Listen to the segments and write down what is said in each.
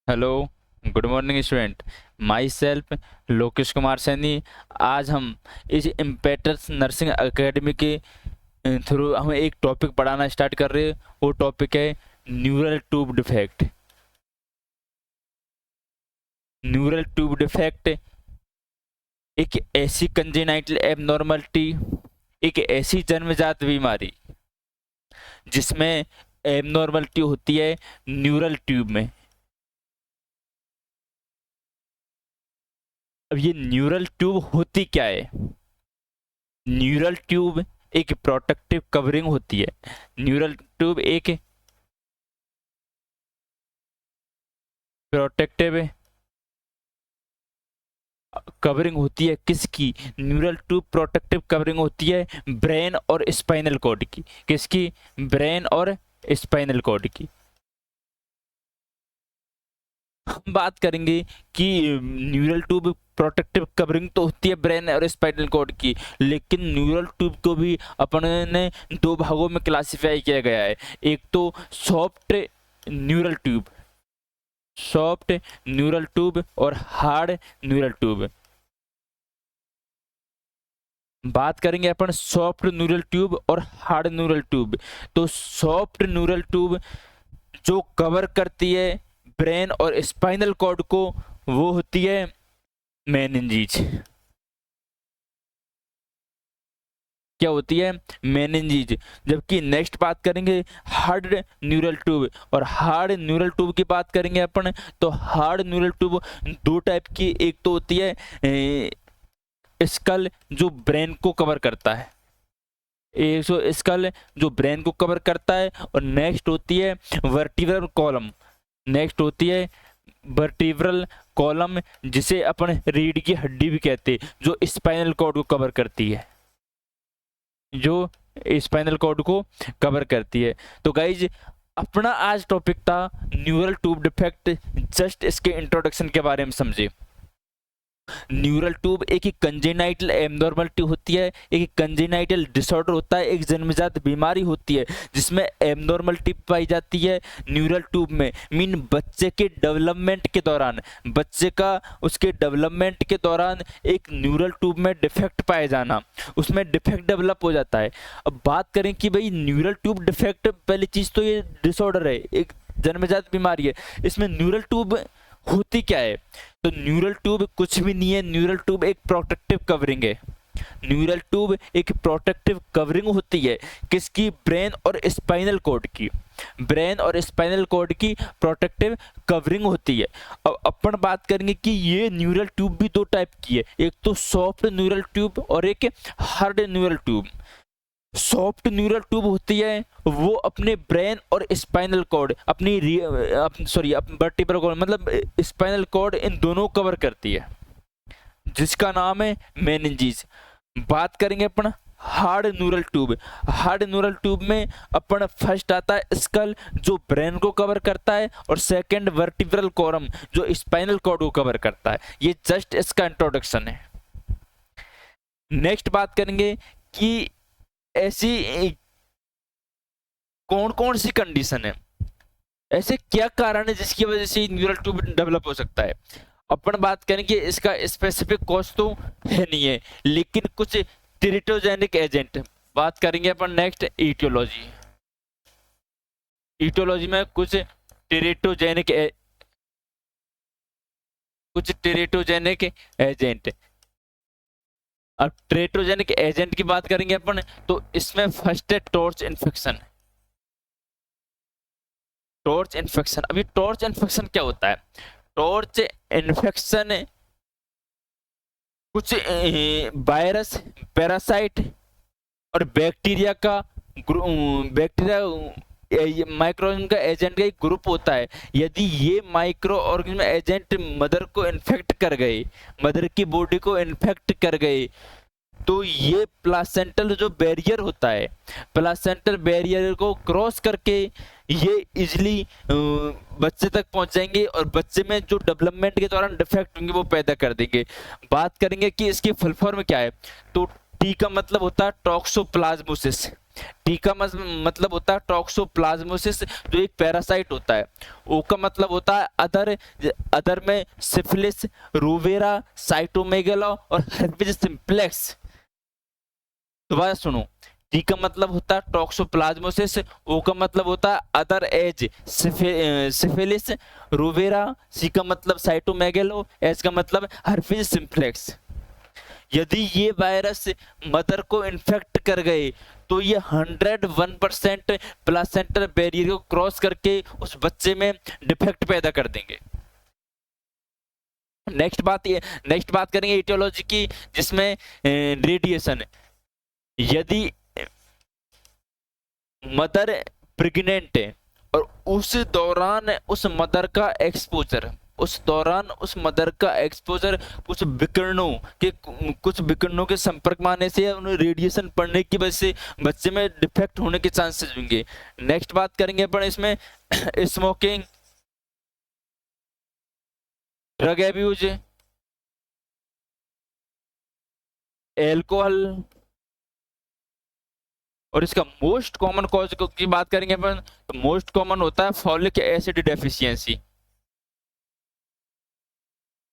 Hello, good morning student. My self Lokesh Kumar Saini. आज हम इस इम्पेटर्स नर्सिंग एकेडमी के थ्रू हम एक टॉपिक पढ़ाना स्टार्ट कर रहे हैं। वो टॉपिक है neural tube defect. Neural tube defect एक ऐसी कंजेनाइटल एबनॉर्मलिटी, एक ऐसी जन्मजात बीमारी जिसमें एबनॉर्मलिटी होती है न्यूरल ट्यूब में। अब ये न्यूरल ट्यूब होती क्या है? न्यूरल ट्यूब एक प्रोटेक्टिव कवरिंग होती है। न्यूरल ट्यूब एक प्रोटेक्टिव कवरिंग होती है। किसकी? न्यूरल ट्यूब प्रोटेक्टिव कवरिंग होती है ब्रेन और स्पाइनल कॉर्ड की। किसकी? ब्रेन और स्पाइनल कॉर्ड की। हम बात करेंगे कि न्यूरल ट्यूब प्रोटेक्टिव कवरिंग तो होती है ब्रेन और स्पाइनल कॉर्ड की, लेकिन न्यूरल ट्यूब को भी अपन ने दो भागों में क्लासिफाई किया गया है। एक तो soft neural tube, soft neural tube और हार्ड न्यूरल ट्यूब। बात करेंगे अपन सॉफ्ट न्यूरल ट्यूब और हार्ड न्यूरल ट्यूब। तो सॉफ्ट न्यूरल ट्यूब जो कवर करती है ब्रेन और स्पाइनल कॉर्ड को, वो होती है मेनिंजीज। क्या होती है? मेनिंजीज। जबकि नेक्स्ट बात करेंगे हार्ड न्यूरल ट्यूब, और हार्ड न्यूरल ट्यूब की बात करेंगे अपन तो हार्ड न्यूरल ट्यूब दो टाइप की। एक तो होती है स्कल जो ब्रेन को कवर करता है, एक सो स्कल जो ब्रेन को कवर करता है, और नेक्स्ट होती है वर्टिब्रल कॉलम। नेक्स्ट होती है वर्टिब्रल कॉलम जिसे अपन रीढ़ की हड्डी भी कहते हैं, जो स्पाइनल कॉर्ड को कवर करती है, जो स्पाइनल कॉर्ड को कवर करती है। तो गाइज अपना आज टॉपिक था न्यूरल ट्यूब डिफेक्ट। जस्ट इसके इंट्रोडक्शन के बारे में समझे। न्यूरल ट्यूब एक कंजेनाइटल एबनॉर्मलिटी होती है, एक कंजेनाइटल डिसऑर्डर होता है, एक जन्मजात बीमारी होती है जिसमें एबनॉर्मलिटी पाई जाती है न्यूरल ट्यूब में। मीन बच्चे के डेवलपमेंट के दौरान, बच्चे का उसके डेवलपमेंट के दौरान एक न्यूरल ट्यूब में डिफेक्ट पाया जाना, उसमें डिफेक्ट डेवलप हो जाता है। अब बात करें कि भाई न्यूरल ट्यूब डिफेक्ट, पहली चीज तो ये डिसऑर्डर है, एक जन्मजात बीमारी है। इसमें न्यूरल ट्यूब होती क्या है? तो न्यूरल ट्यूब कुछ भी नहीं है। न्यूरल ट्यूब एक प्रोटेक्टिव कवरिंग है। न्यूरल ट्यूब एक प्रोटेक्टिव कवरिंग होती है। किसकी? ब्रेन और स्पाइनल कॉर्ड की। ब्रेन और स्पाइनल कॉर्ड की प्रोटेक्टिव कवरिंग होती है। अब अपन बात करेंगे कि ये न्यूरल ट्यूब भी दो टाइप की है, एक तो सॉफ्ट न्यूरल ट्यूब और एक hard neural tube. Soft neural tube होती है वो अपने ब्रेन और स्पाइनल कॉर्ड, वर्टिब्रल कॉर्ड मतलब स्पाइनल कॉर्ड, इन दोनों कवर करती है, जिसका नाम है मेनिंजीज। बात करेंगे अपन hard neural tube. Hard neural tube में अपन फर्स्ट आता है स्कल जो ब्रेन को कवर करता है, और सेकंड वर्टिब्रल कॉलम जो स्पाइनल कॉर्ड को कवर करता है। ये जस्ट इसका इंट्रोडक्शन है। नेक्स्ट बात करेंगे कि ऐसी कौन कौन सी कंडीशन है, ऐसे क्या कारण है जिसकी वजह से न्यूरल ट्यूब डेवलप हो सकता है। अपन बात करेंगे इसका स्पेसिफिक कॉज तो है नहीं है, लेकिन कुछ टेरिटोजेनिक एजेंट बात करेंगे अपन। Next aetiology. ईटियोलॉजी में कुछ टेरिटोजेनिक एजेंट। अब टेरिटोजेनिक एजेंट की बात करेंगे अपन तो इसमें फर्स्ट है टॉर्च इन्फेक्शन। टॉर्च इन्फेक्शन, अभी टॉर्च इन्फेक्शन क्या होता है? टॉर्च इन्फेक्शन कुछ वायरस, पैरासाइट और बैक्टीरिया का माइक्रोऑर्गेनिज्म का एजेंट का एक ग्रुप होता है। यदि ये माइक्रो ऑर्गेनिज्म एजेंट मदर को इन्फेक्ट कर गए, मदर की बॉडी को इन्फेक्ट कर गए, तो ये प्लासेंटल जो बैरियर होता है, प्लासेंटल बैरियर को क्रॉस करके ये इजिली बच्चे तक पहुंच जाएंगे, और बच्चे में जो डेवलपमेंट के दौरान डिफेक्ट होंगे वो पैदा कर देंगे। बात करेंगे कि इसकी फुल फॉर्म क्या है, तो टी का मतलब होता है टॉक्सोप्लाज्मोसिस। टी का मतलब होता है टॉक्सोप्लाज्मोसिस, जो एक पैरासाइट होता है। ओ का मतलब होता है अदर, अदर में सिफिलिस, रूबेरा, साइटोमेगाला और हर्पिस सिम्प्लेक्स। दोबारा सुनो, टी का मतलब होता है टॉक्सोप्लाज्मोसिस, ओ का मतलब होता है अदर एज सिफिलिस, रूबेरा, सी का मतलब साइटोमेगालो, एच का मतलब हर्पिस सिम्प्लेक्स। यदि ये वायरस मदर को इन्फेक्ट कर गए तो ये 101% प्लासेंटल बैरियर को क्रॉस करके उस बच्चे में डिफेक्ट पैदा कर देंगे। नेक्स्ट बात करेंगे इटियोलॉजी की, जिसमें रेडिएशन। यदि मदर प्रेग्नेंट है और उस दौरान उस मदर का एक्सपोजर, उस मदर का एक्सपोजर कुछ विकिरणों के संपर्क में आने से, उन्हें रेडिएशन पड़ने की वजह से बच्चे में डिफेक्ट होने के चांसेस होंगे। नेक्स्ट बात करेंगे अपन इसमें स्मोकिंग, ड्रग एब्यूज, एल्कोहल, और इसका मोस्ट कॉमन कॉज की बात करेंगे अपन तो मोस्ट कॉमन होता है folic acid deficiency.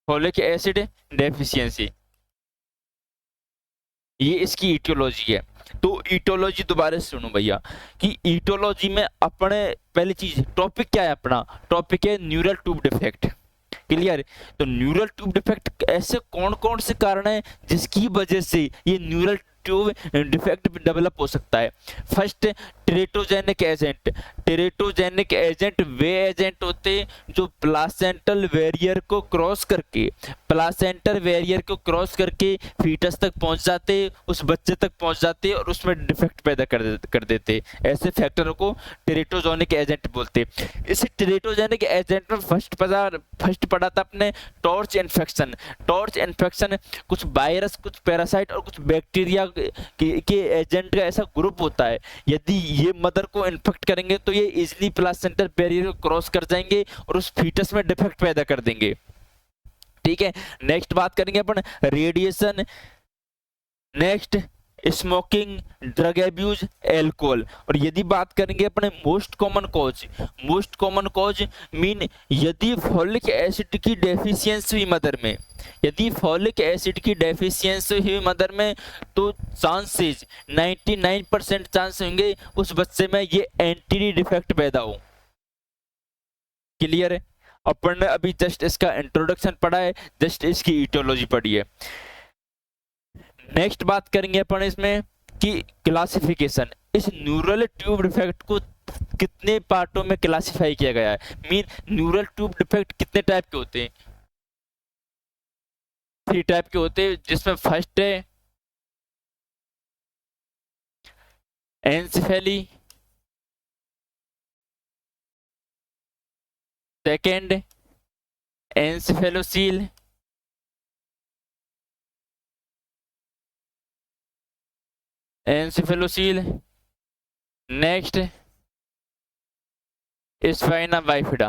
Folic acid deficiency, ये इसकी इटियोलॉजी है। तो इटियोलॉजी दोबारा सुनो भैया, कि इटियोलॉजी में अपने पहली चीज टॉपिक क्या है, अपना टॉपिक है न्यूरल ट्यूब डिफेक्ट। क्लियर? तो न्यूरल ट्यूब डिफेक्ट ऐसे कौन कौन से कारण है जिसकी वजह से ये न्यूरल ट्यूब डिफेक्ट डेवलप हो सकता है। First, teratogenic agent. Teratogenic agent वे एजेंट होते जो प्लासेंटल बैरियर को क्रॉस करके फीटस तक पहुंच जाते, उस बच्चे तक पहुंच जाते और उसमें डिफेक्ट पैदा कर देते। ऐसे फैक्टरों को टेरेटोजेनिक एजेंट बोलते। इस टेरेटोजेनिक एजेंट में फर्स्ट पढ़ा था अपने टॉर्च इन्फेक्शन। कुछ वायरस, कुछ पैरासाइट और कुछ बैक्टीरिया के एजेंट का ऐसा ग्रुप होता है, यदि ये मदर को इन्फेक्ट करेंगे तो ये इजिली प्लासेंटल बैरियर को क्रॉस कर जाएंगे और उस फीटस में डिफेक्ट पैदा कर देंगे। ठीक है, नेक्स्ट बात करेंगे अपन radiation, next smoking, drug abuse, alcohol. और यदि बात करेंगे अपने मोस्ट कॉमन कॉज मीन यदि फॉलिक एसिड की डेफिशिएंसी हुई मदर में, तो चांसेस 99% चांस होंगे उस बच्चे में ये एंटी डिफेक्ट पैदा हो। क्लियर है? अपन ने अभी जस्ट इसका इंट्रोडक्शन पढ़ा है, जस्ट इसकी इटियोलॉजी पढ़ी है। नेक्स्ट बात करेंगे अपन इसमें कि क्लासिफिकेशन, इस न्यूरल ट्यूब डिफेक्ट को कितने पार्टों में क्लासिफाई किया गया है। मीन न्यूरल ट्यूब डिफेक्ट कितने टाइप के होते हैं? 3 टाइप के होते हैं, जिसमें फर्स्ट है एंसेफेली, सेकेंड एंसेफेलोसील, नेक्स्ट स्पाइना बाइफिडा।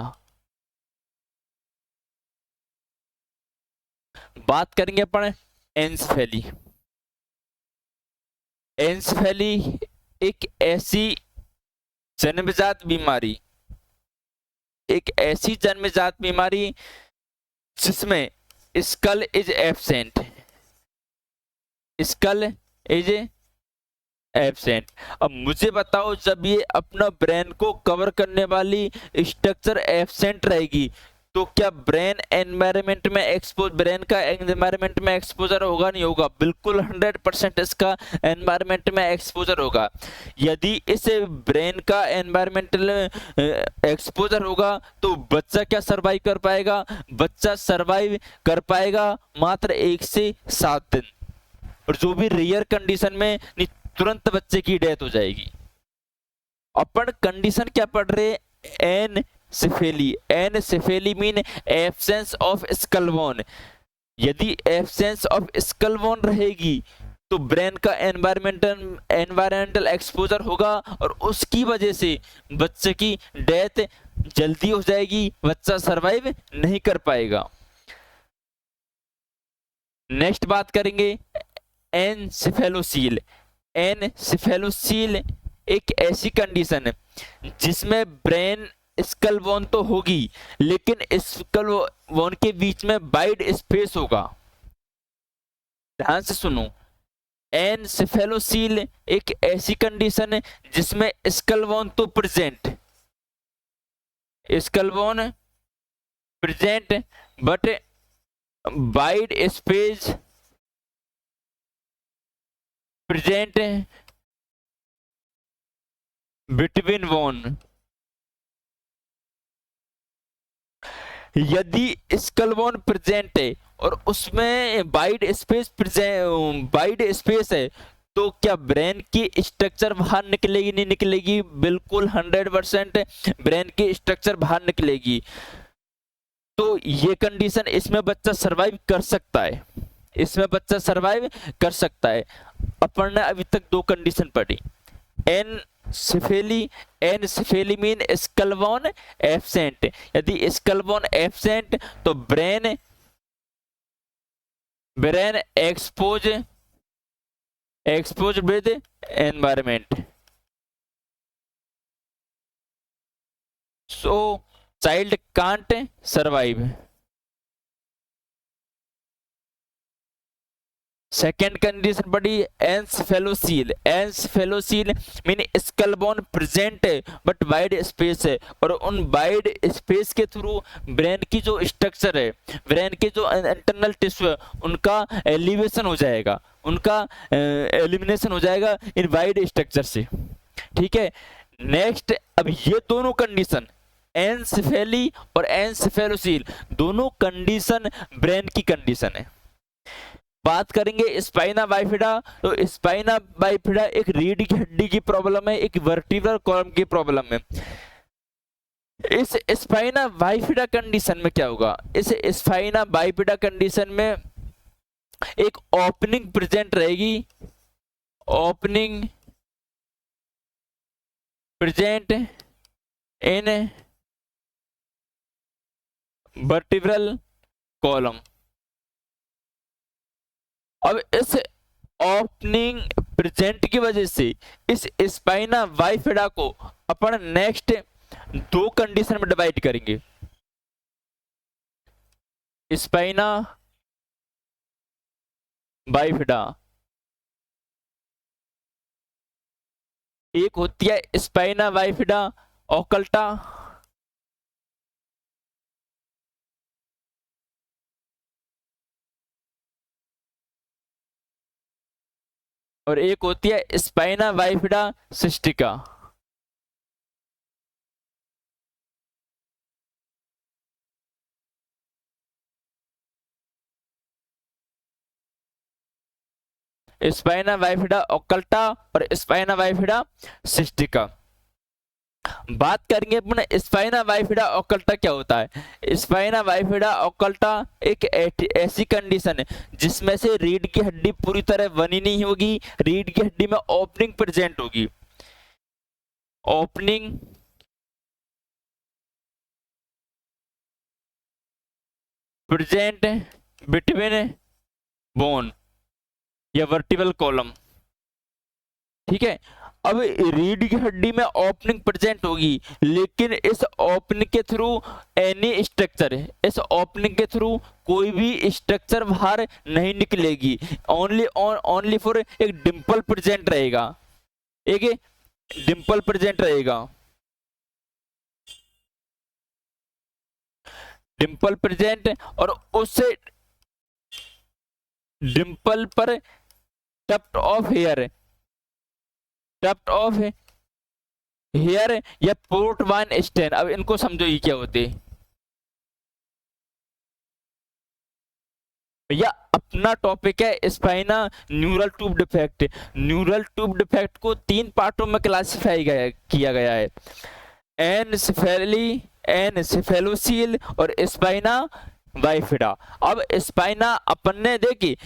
बात करेंगे अपन एंसेफेली। एक ऐसी जन्मजात बीमारी जिसमें स्कल इज एब्सेंट। अब मुझे बताओ, जब ये अपना ब्रेन को कवर करने वाली स्ट्रक्चर एब्सेंट रहेगी तो क्या ब्रेन का एनवायरनमेंट में एक्सपोजर होगा? नहीं होगा। बिल्कुल 100% इसका एनवायरनमेंट में एक्सपोजर होगा। यदि इस ब्रेन का एनवायरमेंटल एक्सपोजर होगा तो बच्चा क्या सर्वाइव कर पाएगा? बच्चा सर्वाइव कर पाएगा मात्र 1 से 7 दिन, और जो भी रेयर कंडीशन में तुरंत बच्चे की डेथ हो जाएगी। अपन कंडीशन क्या पढ़ रहे हैं? Anencephaly mean absence of skull bone. यदि एब्सेंस ऑफ स्कल बोन रहेगी तो ब्रेन का एनवायरमेंटल एक्सपोजर होगा और उसकी वजह से बच्चे की डेथ जल्दी हो जाएगी, बच्चा सरवाइव नहीं कर पाएगा। नेक्स्ट बात करेंगे एनसेफेलोसील एक ऐसी कंडीशन है जिसमें ब्रेन स्कल बोन तो होगी, लेकिन स्कल बोन के बीच में वाइड स्पेस होगा। ध्यान से सुनो, एनसेफेलोसील एक ऐसी कंडीशन है जिसमें स्कल बोन तो present, skull bone present but wide space present between bone. यदि स्कल बोन प्रेजेंट है और उसमें वाइड स्पेस है, तो क्या ब्रेन की स्ट्रक्चर बाहर निकलेगी? नहीं निकलेगी, बिल्कुल 100% ब्रेन की स्ट्रक्चर बाहर निकलेगी। तो ये कंडीशन, इसमें बच्चा सरवाइव कर सकता है, इसमें बच्चा सरवाइव कर सकता है। अपन ने अभी तक दो कंडीशन पढ़ी, एनसेफेली मीन स्कल बोन एब्सेंट। यदि स्कल बोन एब्सेंट तो brain expose with environment, so child can't survive. Second condition पड़ी एन्सेफेलोसील। एन्सेफेलोसील मीन स्कल बोन प्रेजेंट है बट वाइड स्पेस है, और उन वाइड स्पेस के थ्रू ब्रेन की जो स्ट्रक्चर है, ब्रेन के जो इंटरनल टिश्यू है, उनका एलिवेशन हो जाएगा, उनका एलिमिनेशन हो जाएगा इन वाइड स्ट्रक्चर से। ठीक है, नेक्स्ट, अब ये दोनों कंडीशन एन्सेफेली और एन्सेफेलोसील दोनों कंडीशन ब्रेन की कंडीशन है। बात करेंगे स्पाइना बाइफिडा, तो स्पाइना बाइफिडा एक रीढ़ की हड्डी की प्रॉब्लम है, एक वर्टिब्रल कॉलम की प्रॉब्लम है। इस स्पाइना बाइफिडा कंडीशन में क्या होगा? इस स्पाइना बाइफिडा कंडीशन में एक ओपनिंग प्रेजेंट रहेगी, opening present in vertebral column. अब इस ओपनिंग प्रेजेंट की वजह से इस स्पाइना बाइफिडा को अपन नेक्स्ट दो कंडीशन में डिवाइड करेंगे। स्पाइना बाइफिडा, एक होती है स्पाइना बाइफिडा ओकल्टा, और एक होती है spina bifida cystica. Spina bifida occulta और स्पाइना बाइफिडा सिस्टिका। बात करेंगे अपने स्पाइना बाइफिडा ओकल्टा क्या होता है। स्पाइना बाइफिडा ओकल्टा एक ऐसी कंडीशन है जिसमें से रीढ़ की हड्डी पूरी तरह बनी नहीं होगी, रीढ़ की हड्डी में ओपनिंग प्रेजेंट होगी, ओपनिंग प्रेजेंट बिटवीन बोन या वर्टिब्रल कॉलम। ठीक है, अब रीढ़ की हड्डी में ओपनिंग प्रेजेंट होगी, लेकिन इस ओपनिंग के थ्रू एनी स्ट्रक्चर, इस ओपनिंग के थ्रू कोई भी स्ट्रक्चर बाहर नहीं निकलेगी, ओनली फॉर एक डिंपल प्रेजेंट रहेगा, एक डिंपल प्रेजेंट रहेगा, डिंपल प्रेजेंट, और उससे डिंपल पर tuft of hair, tuft of hair या पोर्ट वाइन स्टेन। अब इनको समझो ये क्या होते हैं भैया। अपना टॉपिक है spina neural tube defect. Neural tube defect को तीन पार्टों में क्लासिफाई किया गया है, एनसेफेलोसील और स्पाइना बाइफिडा। अब स्पाइना अपन ने देखी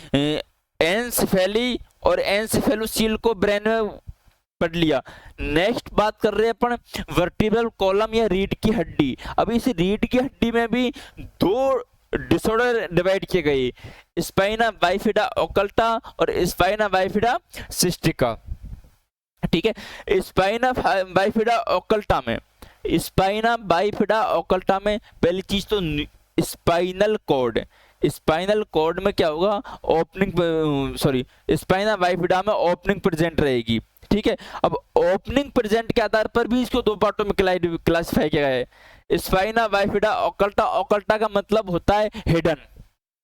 एनसेफेली और एनसेफेलोसील को ब्रेन में पढ़ लिया। नेक्स्ट बात कर रहे हैं अपन वर्टिब्रल कॉलम या रीढ़ की हड्डी। अब इस रीढ़ की हड्डी में भी दो डिसऑर्डर डिवाइड किए गए, स्पाइना बाइफिडा ओकल्टा और स्पाइना बाइफिडा सिस्टिका। ठीक है। स्पाइना बाइफिडा ओकल्टा में, स्पाइना बाइफिडा ओकल्टा में पहली चीज तो स्पाइनल कॉर्ड, स्पाइनल कॉर्ड में क्या होगा, ओपनिंग, सॉरी, स्पाइना बाइफिडा में ओपनिंग प्रेजेंट रहेगी। ठीक है, अब ओपनिंग प्रेजेंट के आधार पर भी इसको दो पार्टों में क्लासिफाई किया गया है। स्पाइना बाइफिडा ओकल्टा, ओकल्टा का मतलब होता है हिडन,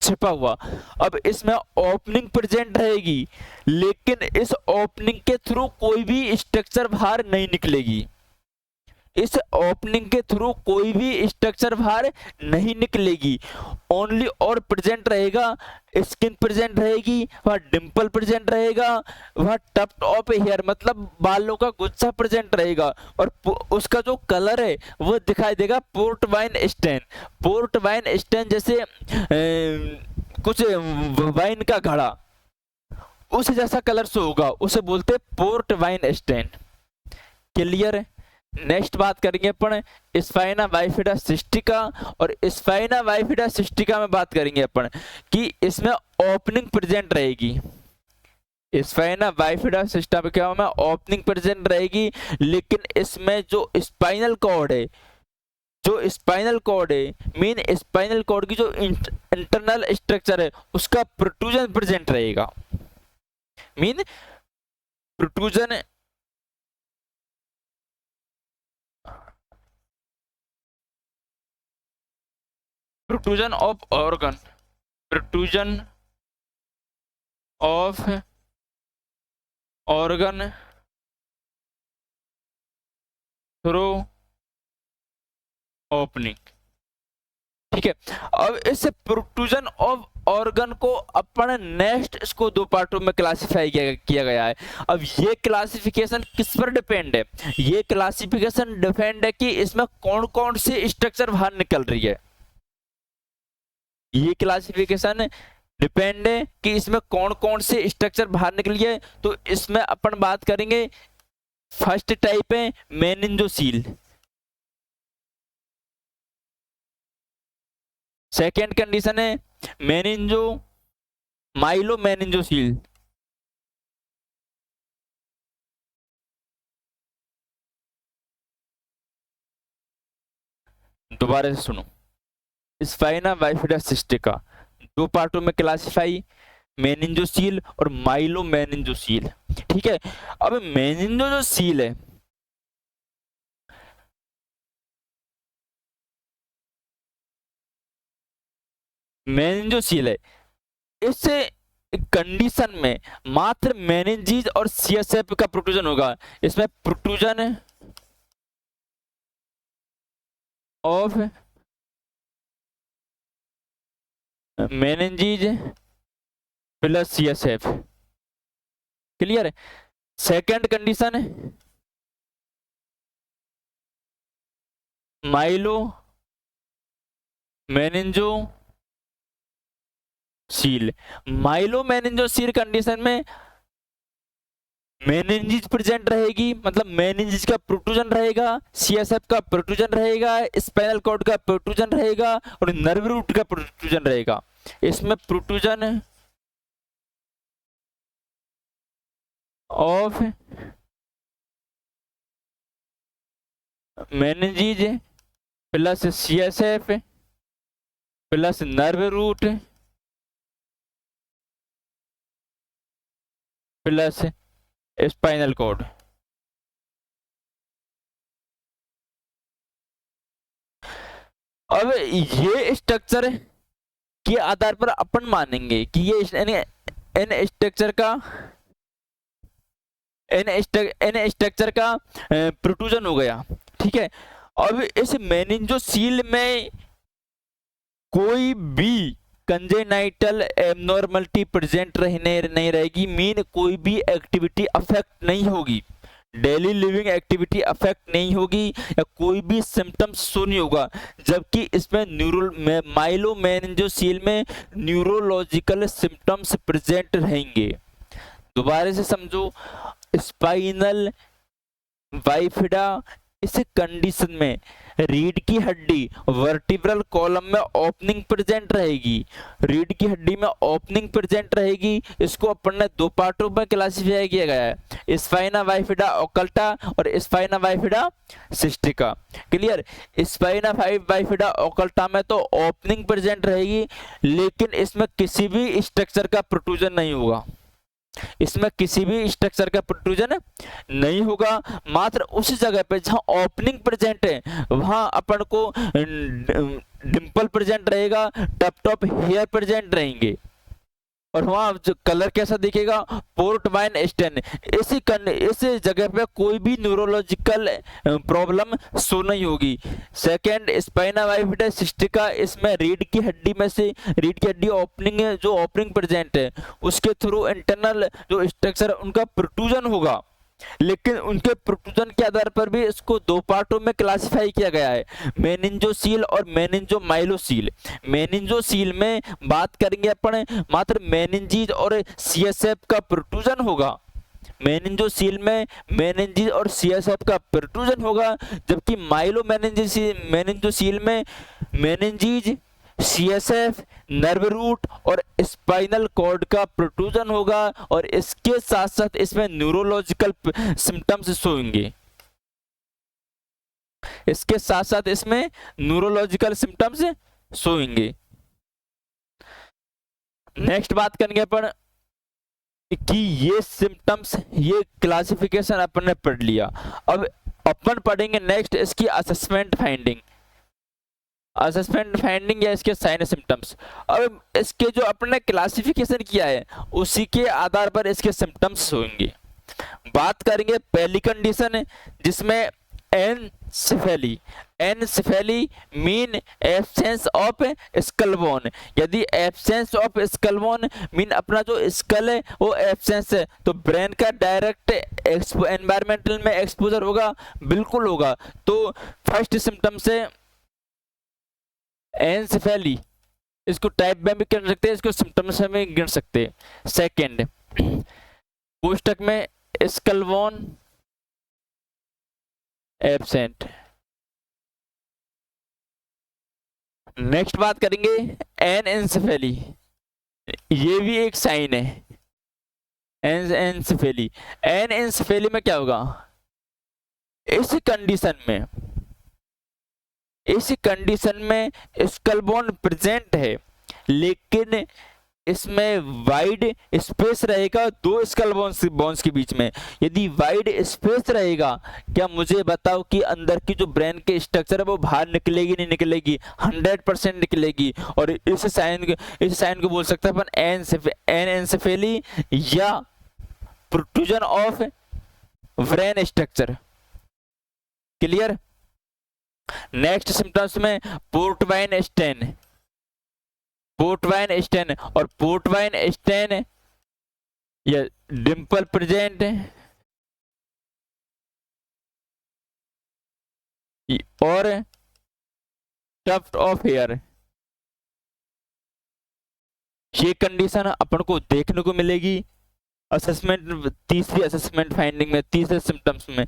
छिपा हुआ। अब इसमें ओपनिंग प्रेजेंट रहेगी, लेकिन इस ओपनिंग के थ्रू कोई भी स्ट्रक्चर बाहर नहीं निकलेगी, इस ओपनिंग के थ्रू कोई भी स्ट्रक्चर बाहर नहीं निकलेगी। ओनली और प्रेजेंट रहेगा, स्किन प्रेजेंट रहेगी, वह डिंपल प्रेजेंट रहेगा, वह टफ्ट ऑफ हेयर मतलब बालों का गुच्छा प्रेजेंट रहेगा, और उसका जो कलर है वो दिखाई देगा port wine stain, port wine stain जैसे कुछ वाइन का घड़ा, उस जैसा कलर से होगा, उसे बोलते पोर्ट वाइन स्टेन। क्लियर है। नेक्स्ट बात करेंगे अपन स्पाइना बाइफिडा सिस्टिका, और स्पाइना बाइफिडा सिस्टिका में बात करेंगे अपन कि इसमें ओपनिंग प्रेजेंट रहेगी। स्पाइना बाइफिडा सिस्टिका में क्या होगा, ओपनिंग प्रेजेंट रहेगी, लेकिन इसमें जो स्पाइनल कॉर्ड है, जो स्पाइनल कॉर्ड है, मीन स्पाइनल कॉर्ड की जो इंटरनल स्ट्रक्चर है उसका प्रोट्रूजन प्रेजेंट रहेगा, mean protrusion, protrusion of organ, protrusion of organ through opening. ठीक है, अब इस प्रोट्रूजन ऑफ ऑर्गन को अपन नेक्स्ट इसको दो पार्टों में क्लासिफाई किया गया है। अब ये क्लासिफिकेशन किस पर डिपेंड है, ये क्लासिफिकेशन डिपेंड है कि इसमें कौन कौन से स्ट्रक्चर बाहर निकल रही है, ये क्लासिफिकेशन डिपेंड है कि इसमें कौन कौन से स्ट्रक्चर बाहर निकली है। तो इसमें अपन बात करेंगे, फर्स्ट टाइप है मेनिंजोसील, सेकेंड कंडीशन है मेनिंजो माइलो मेनिंजोसील, दोबारा से सुनो, स्पाइना बाइफिडा सिस्टिका दो पार्टों में क्लासिफाई, मेनिंजोसील और माइलो मेनिंजोसील। ठीक है, अब मेनिंजो जो सील है, मेनिंजोसील है, इस कंडीशन में मात्र मेनिंजीज और सीएसएफ का प्रोट्रूजन होगा। इसमें protrusion of meninges plus CSF, clear है। सेकेंड कंडीशन है myelomeningocele, myelomeningocele condition में मेनिंजिस प्रेजेंट रहेगी, मतलब मेनिंजिस का प्रोट्रूजन रहेगा, सीएसएफ का प्रोट्रूजन रहेगा, स्पाइनल कॉर्ड का प्रोट्रूजन रहेगा और नर्व रूट का प्रोट्रूजन रहेगा। इसमें protrusion of meninges plus CSF plus nerve root plus spinal cord. अब ये स्ट्रक्चर के आधार पर अपन मानेंगे कि ये इन स्ट्रक्चर का प्रोट्रूजन हो गया। ठीक है, अब इस मेनिंजोसील में कोई भी कंजेनाइटल एबनॉर्मलिटी प्रेजेंट नहीं रहेगी, मीन कोई भी एक्टिविटी अफेक्ट नहीं होगी, डेली लिविंग एक्टिविटी अफेक्ट नहीं होगी या कोई भी सिम्टम्स शो नहीं होगा। जबकि इसमें माइलो मेनिंजोसील में न्यूरोलॉजिकल सिम्टम्स प्रेजेंट रहेंगे। दोबारा से समझो, स्पाइनल बाइफिडा इस कंडीशन में रीढ़ की हड्डी वर्टिब्रल कॉलम में ओपनिंग प्रेजेंट रहेगी, रीढ़ की हड्डी में ओपनिंग प्रेजेंट रहेगी। इसको अपन ने दो पार्टों में क्लासिफाई किया गया है, स्पाइना बाइफिडा ओकल्टा और spina bifida cystica. Clear? Spina bifida occulta में तो ओपनिंग प्रेजेंट रहेगी, लेकिन इसमें किसी भी स्ट्रक्चर का प्रोट्रूजन नहीं होगा, इसमें किसी भी स्ट्रक्चर का प्रोट्रूजन नहीं होगा। मात्र उस जगह पे जहां ओपनिंग प्रेजेंट है वहां अपन को डिंपल प्रेजेंट रहेगा, टॉप हेयर प्रेजेंट रहेंगे, और वहां जो कलर कैसा दिखेगा, पोर्ट वाइन स्टेन। इस जगह पे कोई भी न्यूरोलॉजिकल प्रॉब्लम शो नहीं होगी। सेकंड स्पाइना बाइफिडा सिस्टिका, इसमें रीढ़ की हड्डी में से रीढ़ की हड्डी ओपनिंग है, जो ओपनिंग प्रेजेंट है उसके थ्रू इंटरनल जो स्ट्रक्चर उनका प्रोट्रूजन होगा, लेकिन उनके प्रोट्रूजन के आधार पर भी इसको दो पार्टों में क्लासिफाई किया गया है, मेनिंजोसील और मेनिंजोमाइलोसील। मेनिंजोसील में बात करेंगे अपन, मात्र मेनिंजीज और सीएसएफ का प्रोट्रूजन होगा, मेनिंजोसील में मेनिंजीज और सीएसएफ का प्रोट्रूजन होगा, जबकि मेनिंजोसील में मेनिंजीज, सीएसएफ, नर्व रूट और स्पाइनल कॉर्ड का प्रोट्रूजन होगा, और इसके साथ साथ इसमें न्यूरोलॉजिकल सिम्टम्स शो होंगे, इसके साथ साथ इसमें न्यूरोलॉजिकल सिम्टम्स शो होंगे। नेक्स्ट बात करेंगे अपन कि ये सिम्टम्स, ये क्लासिफिकेशन अपन ने पढ़ लिया। अब अपन पढ़ेंगे नेक्स्ट इसकी असेसमेंट फाइंडिंग, असेसमेंट फाइंडिंग या इसके साइन सिम्टम्स। अब इसके जो अपने क्लासिफिकेशन किया है उसी के आधार पर इसके सिम्टम्स होंगे। बात करेंगे पहली कंडीशन जिसमें anencephaly, anencephaly mean absence of skull bone. यदि absence of skull bone mean अपना जो स्कल है वो एब्सेंस है, तो ब्रेन का डायरेक्ट एनवायरमेंटल में एक्सपोजर होगा, बिल्कुल होगा। तो फर्स्ट सिम्टम से एनसेफेली, इसको टाइप में भी गिन सकते हैं, इसको सिम्टम्स में भी गिन सकते हैं। सेकेंड कोष्टक में स्कल बोन एब्सेंट। नेक्स्ट बात करेंगे एनसेफेली, ये भी एक साइन है एनसेफेली। एनसेफेली में क्या होगा, इस कंडीशन में स्कल बोन प्रेजेंट है, लेकिन इसमें वाइड स्पेस रहेगा दो स्कल बोन्स के बीच में। यदि वाइड स्पेस रहेगा, क्या मुझे बताओ कि अंदर की जो ब्रेन के स्ट्रक्चर है वो बाहर निकलेगी नहीं निकलेगी? 100% निकलेगी। और इस साइन को बोल सकते हैं अपन एनसेफेली या protrusion of brain structure. Clear? Next symptoms में पोर्टवाइन स्टेन, पोर्टवाइन स्टेन, और पोर्टवाइन स्टेन या डिंपल प्रेजेंट और टफ्ट ऑफ हेयर, ये कंडीशन अपन को देखने को मिलेगी असेसमेंट, तीसरी असेसमेंट फाइंडिंग में, तीसरे सिम्टम्स में।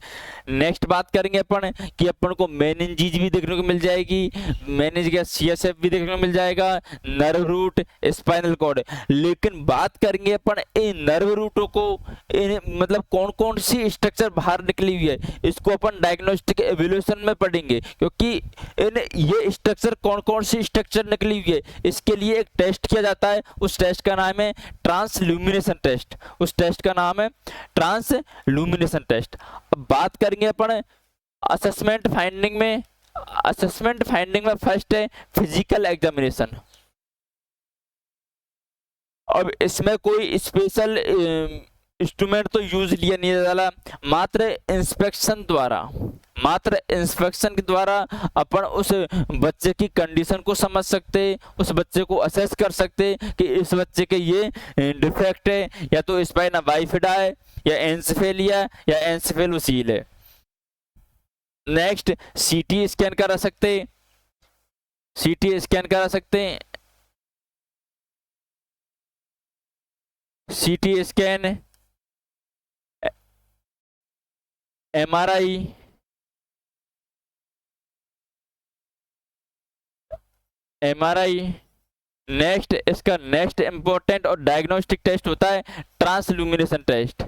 नेक्स्ट बात करेंगे अपन कि अपन को मेनिंजीज भी देखने को मिल जाएगी, मेनिंज का सीएसएफ भी देखने को मिल जाएगा, नर्व रूट, स्पाइनल कॉर्ड। लेकिन बात करेंगे अपन इन नर्व रूटों को, मतलब कौन कौन सी स्ट्रक्चर बाहर निकली हुई है, इसको अपन डायग्नोस्टिक एवोल्यूशन में पढ़ेंगे, क्योंकि ये स्ट्रक्चर कौन कौन सी स्ट्रक्चर निकली हुई है इसके लिए एक टेस्ट किया जाता है। उस टेस्ट का नाम है ट्रांसल्यूमिनेशन टेस्ट, उस टेस्ट का नाम है ट्रांसल्यूमिनेशन टेस्ट। अब बात करेंगे अपन असेसमेंट फाइंडिंग में। असेसमेंट फाइंडिंग में फर्स्ट है फिजिकल एग्जामिनेशन। अब इसमें कोई स्पेशल इंस्ट्रूमेंट तो यूज लिया नहीं जाला, मात्र इंस्पेक्शन के द्वारा अपन उस बच्चे की कंडीशन को समझ सकते, उस बच्चे को असेस कर सकते कि इस बच्चे के ये डिफेक्ट है, या तो स्पाइना बाइफिडा है, या एनसेफेलिया, या एनसेफेलोसील है। नेक्स्ट सीटी स्कैन करा सकते, सीटी स्कैन करा सकते हैं, CT scan, MRI, MRI। Next इसका नेक्स्ट इंपॉर्टेंट और डायग्नोस्टिक टेस्ट होता है ट्रांसल्यूमिनेशन टेस्ट।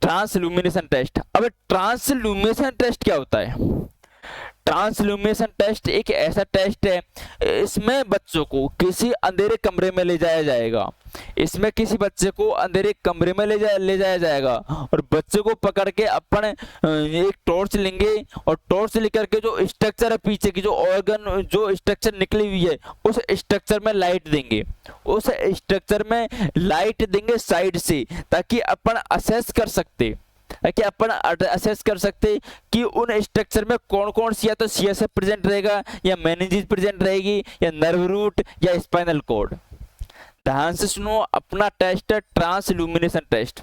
ट्रांसल्यूमिनेशन टेस्ट, अब ट्रांसल्यूमिनेशन टेस्ट क्या होता है? ट्रांसल्यूमिनेशन टेस्ट एक ऐसा टेस्ट है, इसमें बच्चों को किसी अंधेरे कमरे में ले जाया जाएगा। इसमें किसी बच्चे को अंधेरे कमरे में ले जाया जाएगा और बच्चे को पकड़ के अपन एक टॉर्च लेंगे और टॉर्च लेकर के जो स्ट्रक्चर है पीछे की, जो ऑर्गन जो स्ट्रक्चर निकली हुई है उस स्ट्रक्चर में लाइट देंगे। उस स्ट्रक्चर में लाइट देंगे साइड से, ताकि अपन असेस कर सकते कि उन स्ट्रक्चर में कौन कौन सी, या तो सीएसएफ प्रेजेंट रहेगा या मेनिंजेस प्रेजेंट रहेगी या नर्व रूट या स्पाइनल कॉर्ड। ध्यान से सुनो, अपना टेस्ट है ट्रांसल्यूमिनेशन टेस्ट।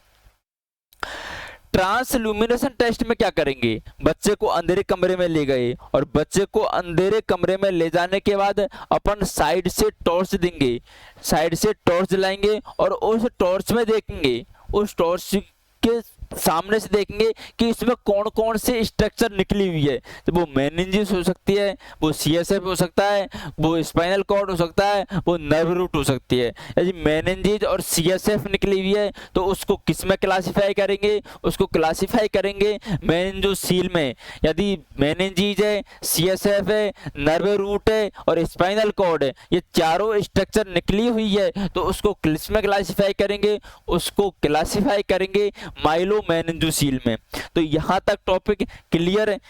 ट्रांसल्यूमिनेशन टेस्ट में क्या करेंगे, बच्चे को अंधेरे कमरे में ले गए और बच्चे को अंधेरे कमरे में ले जाने के बाद अपन साइड से टॉर्च देंगे, साइड से टॉर्च लाएंगे और उस टॉर्च में देखेंगे, उस टॉर्च के सामने से देखेंगे कि इसमें कौन कौन से स्ट्रक्चर निकली हुई है। तो वो मेनिंजेस हो सकती है, वो सीएसएफ हो सकता है, वो स्पाइनल कॉर्ड हो सकता है, वो नर्व रूट हो सकती है। यदि मेनिंजेस और सीएसएफ निकली हुई है तो उसको किस में क्लासिफाई करेंगे, उसको क्लासिफाई करेंगे मेनिंजोसील में। यदि मेनिंजेस है, सीएसएफ है, नर्व रूट है और स्पाइनल कॉर्ड है, ये चारों स्ट्रक्चर निकली हुई है तो उसको किस में क्लासिफाई करेंगे, उसको क्लासिफाई करेंगे माइलोमेनिंजोसील में। तो यहां तक टॉपिक क्लियर है।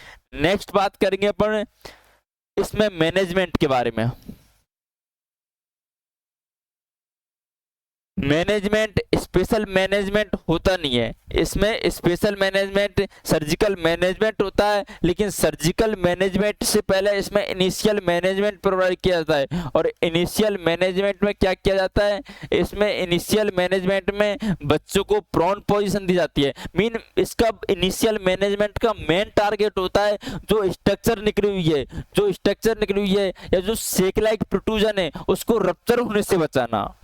नेक्स्ट बात करेंगे अपन इसमें मैनेजमेंट के बारे में। मैनेजमेंट स्पेशल मैनेजमेंट होता नहीं है इसमें। स्पेशल मैनेजमेंट सर्जिकल मैनेजमेंट होता है, लेकिन सर्जिकल मैनेजमेंट से पहले इसमें इनिशियल मैनेजमेंट प्रोवाइड किया जाता है। और इनिशियल मैनेजमेंट में क्या किया जाता है, इसमें इनिशियल मैनेजमेंट में बच्चों को प्रोन पोजीशन दी जाती है। मीन इसका इनिशियल मैनेजमेंट का मेन टारगेट होता है जो स्ट्रक्चर निकली हुई है, जो स्ट्रक्चर निकली हुई है या जो सेक लाइक प्रोट्रूजन है उसको रप्चर होने से बचाना।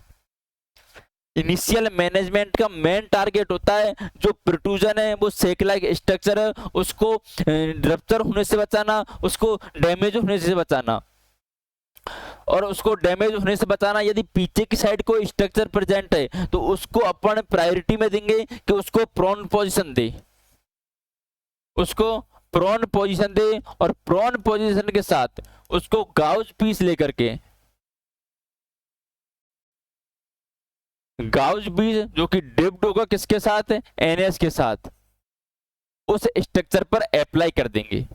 इनिशियल मैनेजमेंट का मेन टारगेट होता है जो प्रोट्रूजन है, वो सेक लाइक स्ट्रक्चर है, उसको रप्चर होने से बचाना, उसको डैमेज होने से बचाना। और उसको डैमेज होने से बचाना, यदि पीछे की साइड कोई स्ट्रक्चर प्रेजेंट है तो उसको अपन प्रायोरिटी में देंगे कि उसको प्रोन पोजीशन दे, उसको प्रोन पोजीशन दे। और प्रोन पोजीशन के साथ उसको गाउज पीस लेकर के, गाउज बीज जो कि डिप्ड होगा किसके साथ, एनएस के साथ, उस स्ट्रक्चर पर अप्लाई कर देंगे।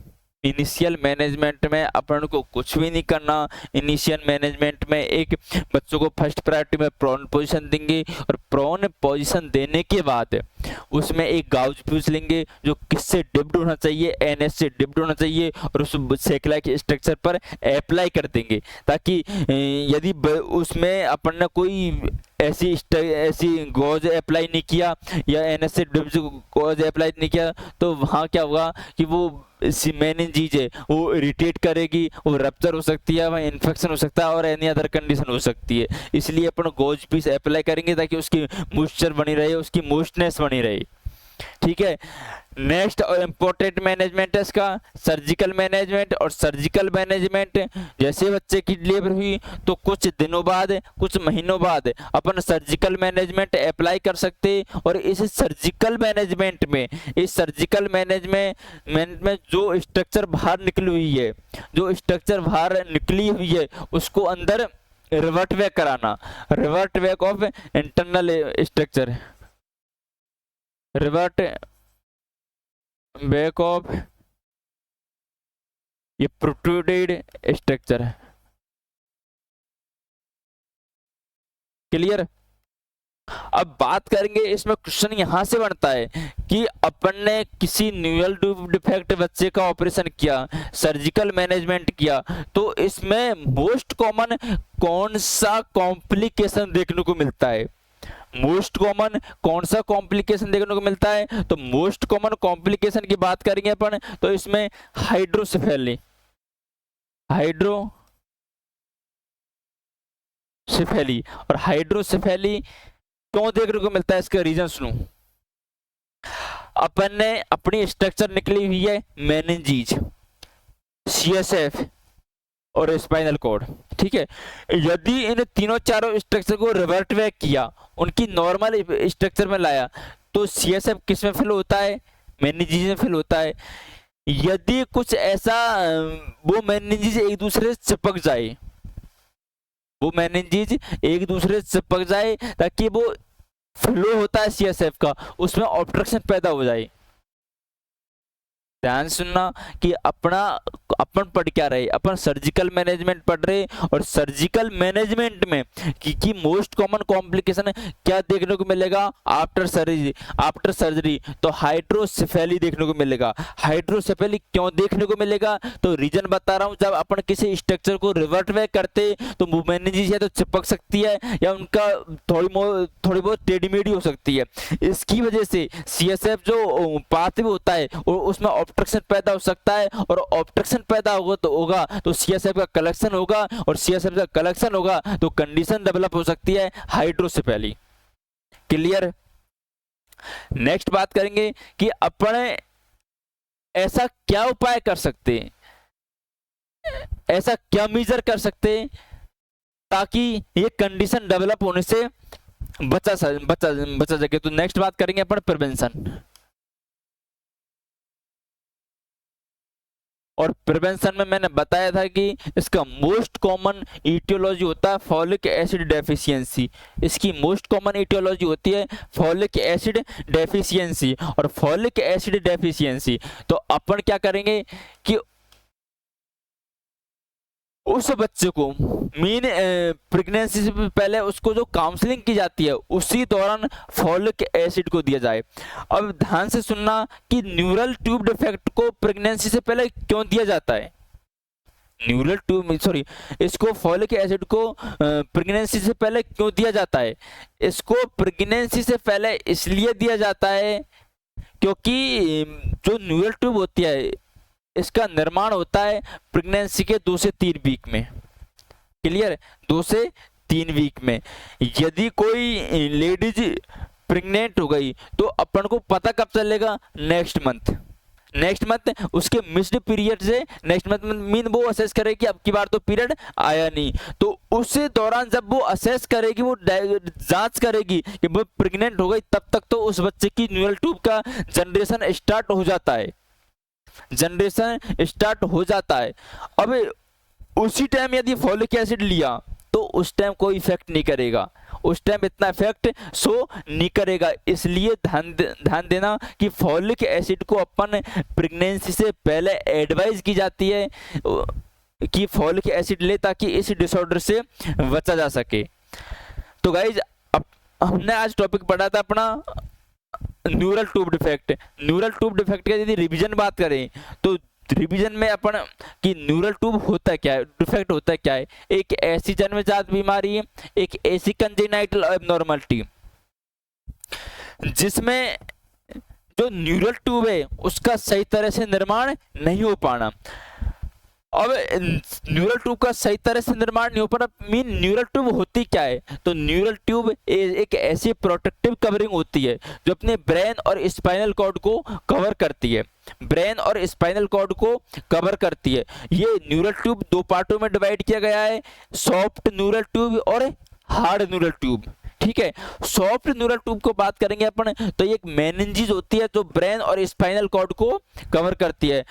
इनिशियल मैनेजमेंट में अपन को कुछ भी नहीं करना। इनिशियल मैनेजमेंट में एक बच्चों को फर्स्ट प्रायोरिटी में प्रोन पोजीशन देंगे और प्रोन पोजीशन देने के बाद उसमें एक गाउज पीस लेंगे जो किससे डिप्ड होना चाहिए, एनएस से डिप्ड होना चाहिए, और उस सेकला के स्ट्रक्चर पर अप्लाई कर देंगे। ताकि यदि उसमें अपन ने कोई ऐसी गॉज अप्लाई नहीं किया या एनएस से डिप्ड गॉज अप्लाई नहीं किया तो वहाँ क्या होगा कि वो मेनिंजेस है वो इरिटेट करेगी, वो रप्चर हो सकती है, वहाँ इन्फेक्शन हो सकता है और एनी अदर कंडीशन हो सकती है। इसलिए अपन गॉज पीस अप्लाई करेंगे ताकि उसकी मॉइस्चर बनी रहे, उसकी मॉइस्टनेस बनी रहे। ठीक है। नेक्स्ट और इम्पोर्टेंट मैनेजमेंट है इसका सर्जिकल मैनेजमेंट। और सर्जिकल मैनेजमेंट जैसे बच्चे की डिलीवरी हुई तो कुछ दिनों बाद, कुछ महीनों बाद अपन सर्जिकल मैनेजमेंट अप्लाई कर सकते। और इस सर्जिकल मैनेजमेंट में, इस सर्जिकल मैनेजमेंट में जो स्ट्रक्चर बाहर निकली हुई है, जो स्ट्रक्चर बाहर निकली हुई है उसको अंदर रिवर्ट बैक कराना। Revert back of internal structure, revert back of ये प्रोट्रूडेड स्ट्रक्चर है। क्लियर। अब बात करेंगे, इसमें क्वेश्चन यहां से बनता है कि अपन ने किसी न्यूरल डिफेक्ट बच्चे का ऑपरेशन किया, सर्जिकल मैनेजमेंट किया, तो इसमें मोस्ट कॉमन कौन सा कॉम्प्लिकेशन देखने को मिलता है? मोस्ट कॉमन कौन सा कॉम्प्लिकेशन देखने को मिलता है? तो मोस्ट कॉमन कॉम्प्लिकेशन की बात करेंगे अपन तो इसमें हाइड्रोसेफेली, हाइड्रोसेफेली। और हाइड्रोसेफेली क्यों देखने को मिलता है, इसका रीजन सुनो। अपन ने अपनी स्ट्रक्चर निकली हुई है मेनिंजीज, CSF और स्पाइनल कॉर्ड, ठीक है। यदि इन तीनों चारों स्ट्रक्चर को रिवर्ट बैक किया, उनकी नॉर्मल स्ट्रक्चर में लाया, तो CSF किस में फिल होता है? मेनिंजीज में फिल होता है। यदि कुछ ऐसा वो मेनिंजीज एक दूसरे से चिपक जाए, वो मेनिंजीज एक दूसरे से चिपक जाए ताकि वो फ्लो होता है CSF का, उसमें ऑब्स्ट्रक्शन पैदा हो जाए। ध्यान सुनना कि अपन पढ़ क्या रहे, अपन सर्जिकल मैनेजमेंट पढ़ रहे, और सर्जिकल मैनेजमेंट में कि मोस्ट कॉमन कॉम्प्लिकेशन क्या देखने को मिलेगा आफ्टर सर्जरी, तो हाइड्रोसेफेली देखने को मिलेगा। हाइड्रोसेफेली क्यों देखने को मिलेगा? तो रीजन बता रहा हूं, जब अपन किसी स्ट्रक्चर को रिवर्ट बैक करते तो वो मेनिंजेस या तो चिपक सकती है या उनका थोड़ी बहुत टेढ़ी मेढ़ी हो सकती है। इसकी वजह से CSF जो पाथवे होता है उसमें ऑब्स्ट्रक्शन पैदा हो सकता है, और ऑब्स्ट्रक्शन पैदा होगा तो CSF का कलेक्शन होगा, और CSF का कलेक्शन होगा तो कंडीशन डेवलप हो सकती है हाइड्रोसेफेली। क्लियर? नेक्स्ट बात करेंगे कि अपन ऐसा क्या उपाय कर सकते हैं, ऐसा क्या मेजर कर सकते हैं ताकि ये कंडीशन डेवलप होने से बचा सके। तो नेक्स्ट बात करेंगे अपन प्रिवेंशन, और प्रिवेंशन में मैंने बताया था कि इसका मोस्ट कॉमन इटियोलॉजी होता है फॉलिक एसिड डेफिशिएंसी। इसकी मोस्ट कॉमन इटियोलॉजी होती है फॉलिक एसिड डेफिशिएंसी, और फॉलिक एसिड डेफिशिएंसी तो अपन क्या करेंगे कि उस बच्चे को मीन प्रेगनेंसी से पहले उसको जो काउंसलिंग की जाती है उसी दौरान फॉलिक एसिड को दिया जाए। अब ध्यान से सुनना कि न्यूरल ट्यूब डिफेक्ट को प्रेगनेंसी से पहले क्यों दिया जाता है? इसको फॉलिक एसिड को प्रेगनेंसी से पहले क्यों दिया जाता है? इसको प्रेगनेंसी से पहले इसलिए दिया जाता है क्योंकि जो न्यूरल ट्यूब होती है इसका निर्माण होता है प्रेगनेंसी के 2 से 3 वीक में। क्लियर? 2 से 3 वीक में यदि कोई लेडीज प्रेग्नेंट हो गई तो अपन को पता कब चलेगा? नेक्स्ट मंथ उसके मिस्ड पीरियड से नेक्स्ट मंथ मीन वो असेस करेगी कि अब की बार तो पीरियड आया नहीं, तो उस दौरान जब वो असेस करेगी, वो जांच करेगी कि वो प्रेग्नेंट हो गई, तब तक तो उस बच्चे की न्यूरल ट्यूब का जनरेशन स्टार्ट हो जाता है। अब उसी टाइम यदि फॉलिक एसिड लिया तो उस टाइम कोई इफेक्ट नहीं करेगा, उस टाइम इतना इफेक्ट शो नहीं करेगा। इसलिए ध्यान देना कि फॉलिक एसिड को अपन प्रेगनेंसी से पहले एडवाइज की जाती है कि फॉलिक एसिड ले ताकि इस डिसऑर्डर से बचा जा सके। तो गाइज हमने आज टॉपिक पढ़ा था अपना neural tube defect. Neural tube defect का यदि रिवीजन बात करें तो रिवीजन में अपन कि न्यूरल ट्यूब होता क्या है, डिफेक्ट होता क्या है। एक ऐसी जन्मजात बीमारी है, एक ऐसी कंजेनाइटल एबनॉर्मलिटी जिसमें जो न्यूरल ट्यूब है उसका सही तरह से निर्माण नहीं हो पाना। अब न्यूरल ट्यूब का सही तरह से निर्माण नहीं हो पाना मीन न्यूरल ट्यूब होती क्या है? तो न्यूरल ट्यूब एक ऐसी प्रोटेक्टिव कवरिंग होती है जो अपने ब्रेन और स्पाइनल कॉर्ड को कवर करती है, ये न्यूरल ट्यूब 2 पार्टों में डिवाइड किया गया है, सॉफ्ट न्यूरल ट्यूब और हार्ड न्यूरल ट्यूब। ठीक है, सॉफ्ट न्यूरल ट्यूब को बात करेंगे अपन तो एक मेनिंजेस होती है जो ब्रेन और स्पाइनल कॉर्ड को कवर करती है,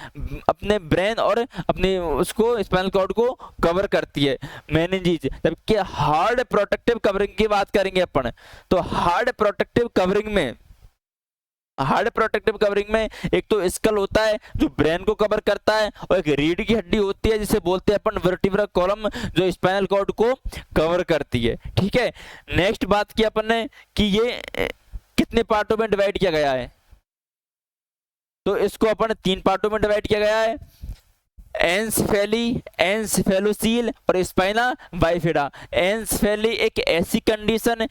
अपने ब्रेन और अपने उसको स्पाइनल कॉर्ड को कवर करती है मेनिंजेस। जबकि हार्ड प्रोटेक्टिव कवरिंग की बात करेंगे अपन तो हार्ड प्रोटेक्टिव कवरिंग में एक तो स्कल होता है जो ब्रेन को कवर करता है, और एक रीढ़ की हड्डी होती है जिसे बोलते हैं अपन वर्टिब्रल कॉलम जो स्पाइनल कॉर्ड को कवर करती है। ठीक है, नेक्स्ट बात की अपन ने कि ये कितने पार्टों में डिवाइड किया गया है, तो इसको अपन 3 पार्टों में डिवाइड किया गया है, एंसेफेली, एंसेफेलोसील और स्पाइना बाइफिडा। एंसेफेली एक ऐसी कंडीशन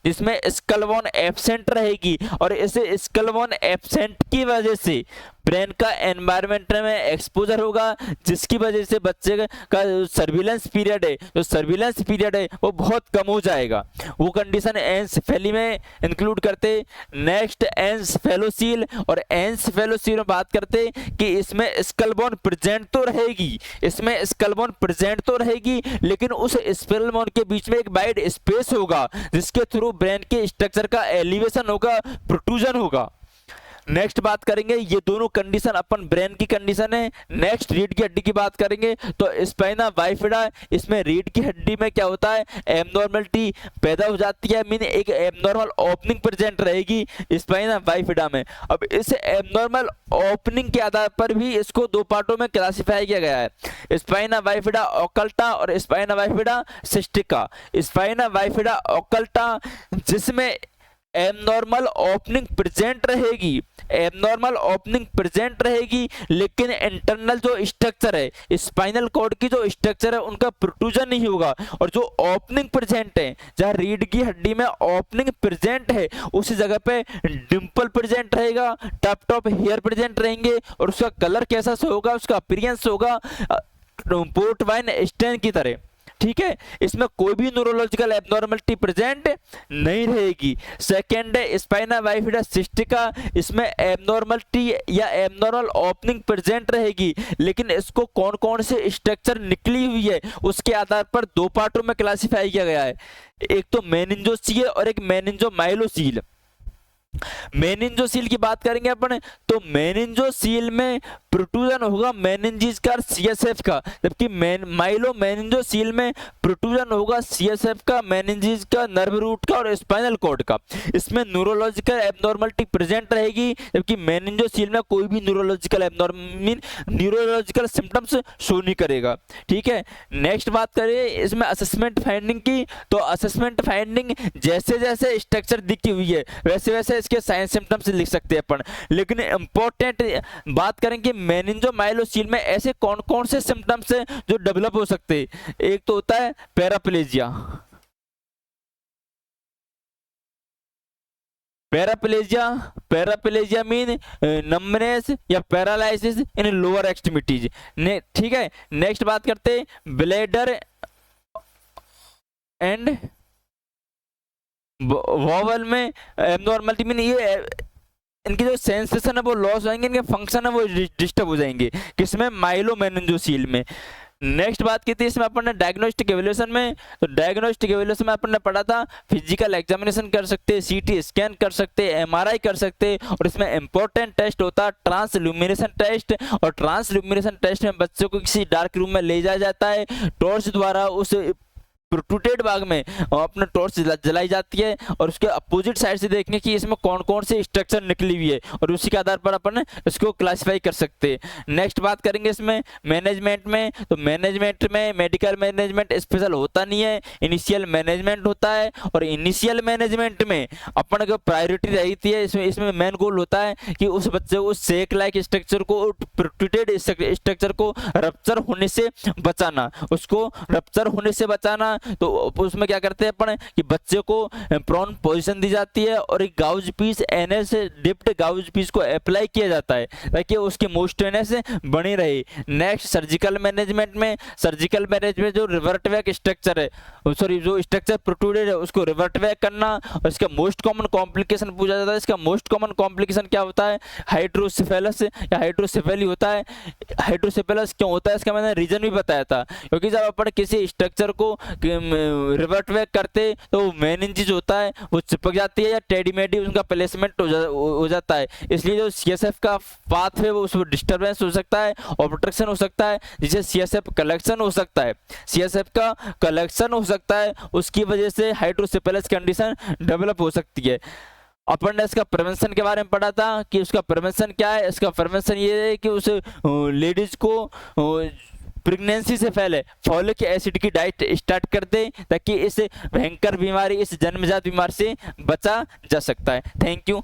जिसमें स्कल बोन एब्सेंट रहेगी, और इस स्कल बोन एब्सेंट की वजह से ब्रेन का एनवायरनमेंट में एक्सपोजर होगा, जिसकी वजह से बच्चे का सर्विलेंस पीरियड है, जो सर्विलेंस पीरियड है वो बहुत कम हो जाएगा। वो कंडीशन एन्सेफेली में इंक्लूड करते। नेक्स्ट एन्सेफेलोसील, और एन्सेफेलोसील में बात करते कि इसमें स्कलबोन प्रेजेंट तो रहेगी, इसमें स्कलबोन प्रेजेंट तो रहेगी, लेकिन उस स्कलबोन के बीच में एक वाइड स्पेस होगा जिसके थ्रू ब्रेन के स्ट्रक्चर का एलिवेशन होगा, प्रोट्रूजन होगा। नेक्स्ट बात करेंगे, ये दोनों कंडीशन अपन ब्रेन की कंडीशन है। नेक्स्ट रीढ़ की हड्डी की बात करेंगे तो स्पाइना बाइफिडा, इसमें रीढ़ की हड्डी में क्या होता है, एबनॉर्मलिटी पैदा हो जाती है, मीन एक एबनॉर्मल ओपनिंग प्रेजेंट रहेगी स्पाइना बाइफिडा में। अब इस एबनॉर्मल ओपनिंग के आधार पर भी इसको दो पार्टों में क्लासिफाई किया गया है, स्पाइना बाइफिडा ओकल्टा और spina bifida cystica. Spina bifida occulta जिसमें एबनॉर्मल ओपनिंग प्रेजेंट रहेगी, एबनॉर्मल ओपनिंग प्रेजेंट रहेगी, लेकिन इंटरनल जो स्ट्रक्चर है, स्पाइनल कॉर्ड की जो स्ट्रक्चर है उनका प्रोट्रूजन नहीं होगा, और जो ओपनिंग प्रेजेंट है, जहां रीढ़ की हड्डी में ओपनिंग प्रेजेंट है उस जगह पे डिंपल प्रेजेंट रहेगा, टॉप हेयर प्रेजेंट रहेंगे, और उसका कलर कैसा से होगा, उसका अपीयरेंस होगा पोर्ट वाइन स्टेन की तरह। ठीक है, इसमें कोई भी न्यूरोलॉजिकल एबनॉर्मलिटी प्रेजेंट नहीं रहेगी। सेकेंड है स्पाइना बाइफिडा सिस्टिका, इसमें एबनॉर्मलिटी या एबनॉर्मल ओपनिंग प्रेजेंट रहेगी, लेकिन इसको कौन कौन से स्ट्रक्चर निकली हुई है उसके आधार पर दो पार्टों में क्लासिफाई किया गया है, एक तो मेनिंजोसील और एक मेनिंजोमाइलोसील। मेनिंजोसील की बात करेंगे अपन तो मेनिंजोसील में प्रोट्रूजन होगा मेनिंजिस का, सीएसएफ का, जबकि माइलो मेनिंजोसील में प्रोट्रूजन होगा सीएसएफ का, मेनिंजिस का, नर्व रूट का और स्पाइनल कॉर्ड का। इसमें न्यूरोलॉजिकल एबनॉर्मलिटी प्रेजेंट रहेगी, जबकि मेनिंजोसील में कोई भी न्यूरोलॉजिकल सिम्टम्स शो नहीं करेगा। ठीक है, नेक्स्ट बात करें इसमें असेसमेंट फाइंडिंग की, तो असेसमेंट फाइंडिंग जैसे जैसे स्ट्रक्चर दिखी हुई है वैसे वैसे इसके साइन सिम्टम्स लिख सकते हैं अपन, लेकिन इंपॉर्टेंट बात करेंगे मेनिंजोमाइलोसील में ऐसे कौन कौन से सिम्टम्स हैं जो डेवलप हो सकते हैं। एक तो होता है पैराप्लेजिया, पैराप्लेजिया मीन नंबनेस या पैरालाइसिस इन लोअर एक्सट्रीमिटीज। ठीक है, नेक्स्ट बात करते हैं ब्लैडर एंड वोवल में एबनॉर्मलिटी मीन ये इनकी जो सेंसेशन है वो लॉस हो जाएंगे, इनके फंक्शन है वो डिस्टर्ब हो जाएंगे, किसमें माइलो मेनिंजोसील में। नेक्स्ट बात की थी इसमें अपन ने डायग्नोस्टिक एवल्यूशन में, तो डायग्नोस्टिक एवल्यूशन में अपन ने पढ़ा था फिजिकल एग्जामिनेशन कर सकते, सीटी स्कैन कर सकते, एमआरआई कर सकते, और इसमें इंपॉर्टेंट टेस्ट होता है ट्रांसल्यूमिनेशन टेस्ट, और ट्रांसल्यूमिनेशन टेस्ट में बच्चों को किसी डार्क रूम में ले जाया जाता है, टॉर्च द्वारा उस प्रोट्रूटेड भाग में अपने टॉर्च जलाई जाती है, और उसके अपोजिट साइड से देखने की इसमें कौन कौन से स्ट्रक्चर निकली हुई है, और उसी के आधार पर अपन इसको क्लासिफाई कर सकते हैं। नेक्स्ट बात करेंगे इसमें मैनेजमेंट में, तो मैनेजमेंट में मेडिकल मैनेजमेंट स्पेशल होता नहीं है, इनिशियल मैनेजमेंट होता है, और इनिशियल मैनेजमेंट में अपन को प्रायोरिटी रहती है, इसमें मेन गोल होता है कि उस बच्चे को सेक लाइक स्ट्रक्चर को, प्रोट्रूटेड स्ट्रक्चर को रप्चर होने से बचाना, उसको रप्चर होने से बचाना। तो उसमें क्या करते हैं अपन कि बच्चे को प्रोन पोजीशन दी जाती है, और एक गाउज पीस एनएस डिप्ड गाउज पीस को अप्लाई किया जाता है ताकि उसकी मोस्टनेस बनी रहे। नेक्स्ट सर्जिकल मैनेजमेंट में, सर्जिकल मैनेजमेंट जो रिवर्ट बैक स्ट्रक्चर है, सॉरी जो स्ट्रक्चर प्रोट्रूडेड है उसको रिवर्ट बैक करना, और इसका मोस्ट कॉमन कॉम्प्लिकेशन पूछा जाता है। इसका मोस्ट कॉमन कॉम्प्लिकेशन क्या होता है, हाइड्रोसेफेलस या हाइड्रोसेफेली होता है। हाइड्रोसेफेलस क्यों होता है इसका मैंने रीजन भी बताया था, क्योंकि जब अपन किसी स्ट्रक्चर को रिवर्ट बैक करते तो मेनिंजिस होता है वो चिपक जाती है, या टेडीमेडी उनका प्लेसमेंट हो जाता है, इसलिए जो सीएसएफ का पाथ है वो उसमें डिस्टर्बेंस हो सकता है, ऑब्स्ट्रक्शन हो सकता है, जिससे सीएसएफ कलेक्शन हो सकता है, सीएसएफ का कलेक्शन हो सकता है, उसकी वजह से हाइड्रोसेफेलस कंडीशन डेवलप हो सकती है। अपन ने इसका प्रिवेंशन के बारे में पढ़ा था कि उसका प्रिवेंशन क्या है। इसका प्रिवेंशन ये है कि उस लेडीज को प्रेगनेंसी से पहले फॉलिक एसिड की डाइट स्टार्ट कर दे, ताकि इस भयंकर बीमारी, इस जन्मजात बीमारी से बचा जा सकता है। Thank you.